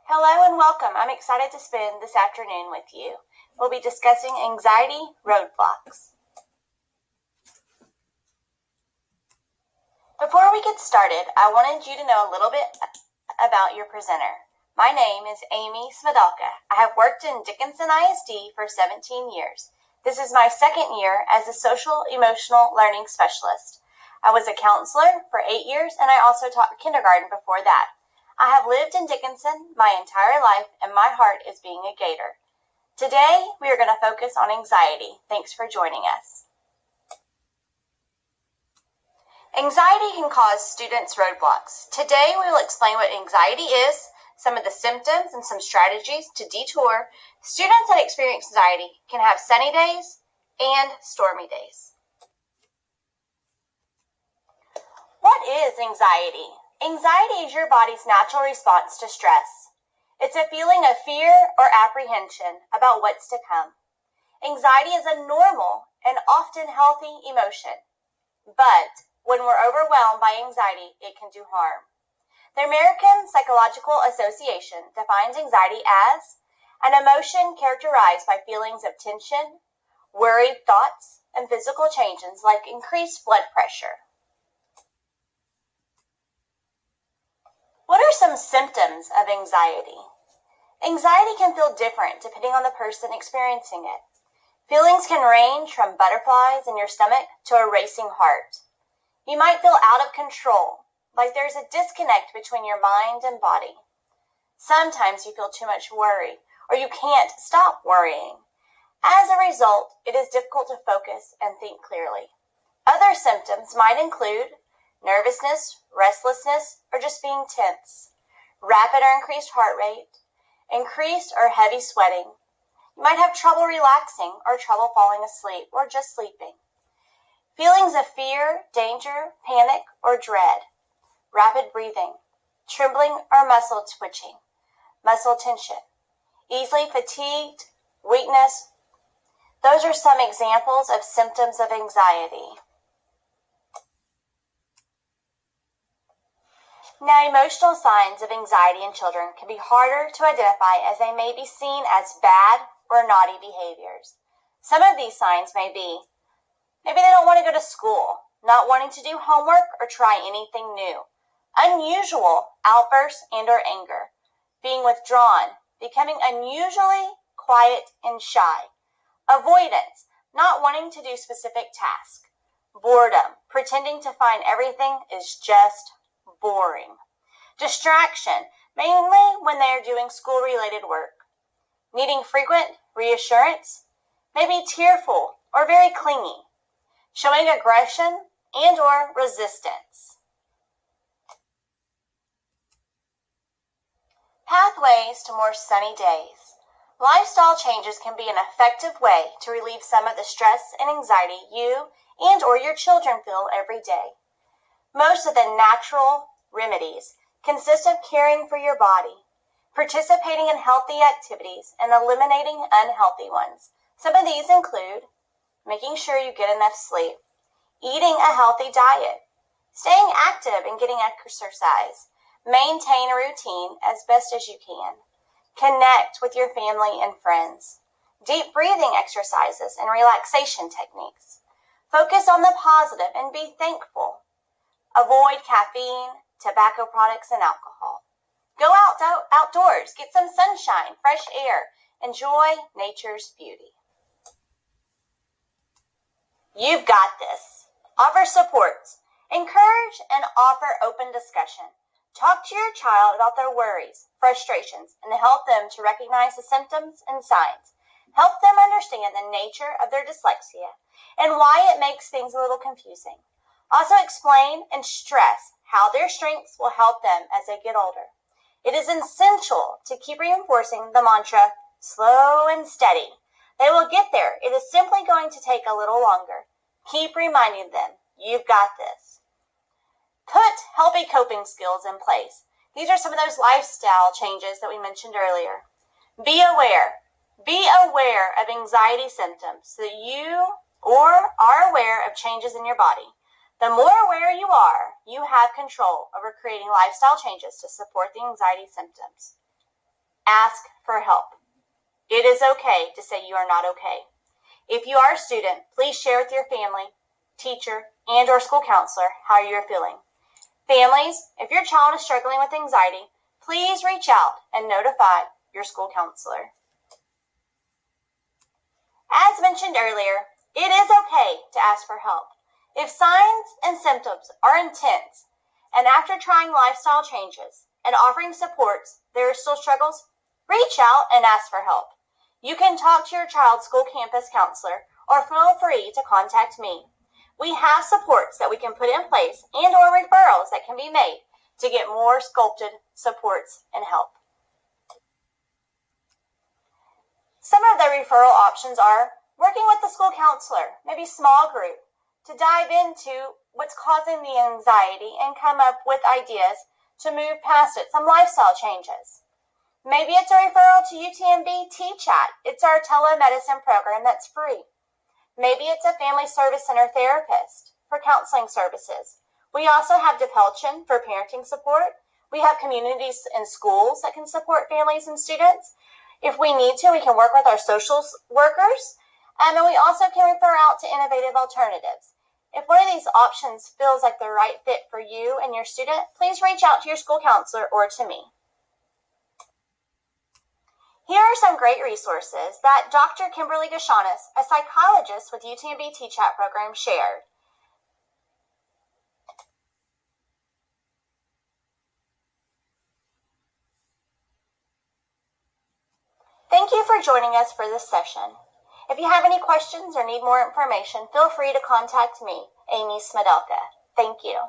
Hello and welcome. I'm excited to spend this afternoon with you. We'll be discussing anxiety roadblocks. Before we get started, I wanted you to know a little bit about your presenter. My name is Amy Svedalka. I have worked in Dickinson ISD for 17 years. This is my second year as a social emotional learning specialist. I was a counselor for 8 years and I also taught kindergarten before that. I have lived in Dickinson my entire life and my heart is being a Gator. Today, we are going to focus on anxiety. Thanks for joining us. Anxiety can cause students roadblocks. Today, we will explain what anxiety is, some of the symptoms, and some strategies to detour. Students that experience anxiety can have sunny days and stormy days. What is anxiety? Anxiety is your body's natural response to stress. It's a feeling of fear or apprehension about what's to come. Anxiety is a normal and often healthy emotion, but when we're overwhelmed by anxiety, it can do harm. The American Psychological Association defines anxiety as an emotion characterized by feelings of tension, worried thoughts, and physical changes like increased blood pressure. What are some symptoms of anxiety? Anxiety can feel different depending on the person experiencing it. Feelings can range from butterflies in your stomach to a racing heart. You might feel out of control, like there's a disconnect between your mind and body. Sometimes you feel too much worry, or you can't stop worrying. As a result, it is difficult to focus and think clearly. Other symptoms might include nervousness, restlessness, or just being tense, rapid or increased heart rate, increased or heavy sweating. You might have trouble relaxing or trouble falling asleep or just sleeping. Feelings of fear, danger, panic, or dread, rapid breathing, trembling or muscle twitching, muscle tension, easily fatigued, weakness. Those are some examples of symptoms of anxiety. Now, emotional signs of anxiety in children can be harder to identify as they may be seen as bad or naughty behaviors. Some of these signs may be, maybe they don't want to go to school, not wanting to do homework or try anything new, unusual outbursts and or anger, being withdrawn, becoming unusually quiet and shy, avoidance, not wanting to do specific tasks, boredom, pretending to find everything is just boring. Distraction, mainly when they are doing school-related work. Needing frequent reassurance, maybe tearful or very clingy. Showing aggression and or resistance. Pathways to more sunny days. Lifestyle changes can be an effective way to relieve some of the stress and anxiety you and or your children feel every day. Most of the natural remedies consist of caring for your body, participating in healthy activities, and eliminating unhealthy ones. Some of these include making sure you get enough sleep, eating a healthy diet, staying active and getting exercise, maintain a routine as best as you can, connect with your family and friends, deep breathing exercises and relaxation techniques, focus on the positive and be thankful. Avoid caffeine, tobacco products, and alcohol. Go outdoors, get some sunshine, fresh air, enjoy nature's beauty. You've got this. Offer supports. Encourage and offer open discussion. Talk to your child about their worries, frustrations, and help them to recognize the symptoms and signs. Help them understand the nature of their dyslexia and why it makes things a little confusing. Also explain and stress how their strengths will help them as they get older. It is essential to keep reinforcing the mantra, slow and steady. They will get there. It is simply going to take a little longer. Keep reminding them, you've got this. Put healthy coping skills in place. These are some of those lifestyle changes that we mentioned earlier. Be aware. Be aware of anxiety symptoms so that you are aware of changes in your body. The more aware you are, you have control over creating lifestyle changes to support the anxiety symptoms. Ask for help. It is okay to say you are not okay. If you are a student, please share with your family, teacher, and or school counselor how you're feeling. Families, if your child is struggling with anxiety, please reach out and notify your school counselor. As mentioned earlier, it is okay to ask for help. If signs and symptoms are intense, and after trying lifestyle changes and offering supports, there are still struggles, reach out and ask for help. You can talk to your child's school campus counselor or feel free to contact me. We have supports that we can put in place and or referrals that can be made to get more sculpted supports and help. Some of the referral options are working with the school counselor, maybe small group, to dive into what's causing the anxiety and come up with ideas to move past it, some lifestyle changes. Maybe it's a referral to UTMB T-Chat. It's our telemedicine program that's free. Maybe it's a family service center therapist for counseling services. We also have DePelchin for parenting support. We have communities and schools that can support families and students. If we need to, we can work with our social workers. And we also can refer out to innovative alternatives. If one of these options feels like the right fit for you and your student, please reach out to your school counselor or to me. Here are some great resources that Dr. Kimberly Gashanis, a psychologist with UTMB T-Chat program, shared. Thank you for joining us for this session. If you have any questions or need more information, feel free to contact me, Amy Smedelka. Thank you.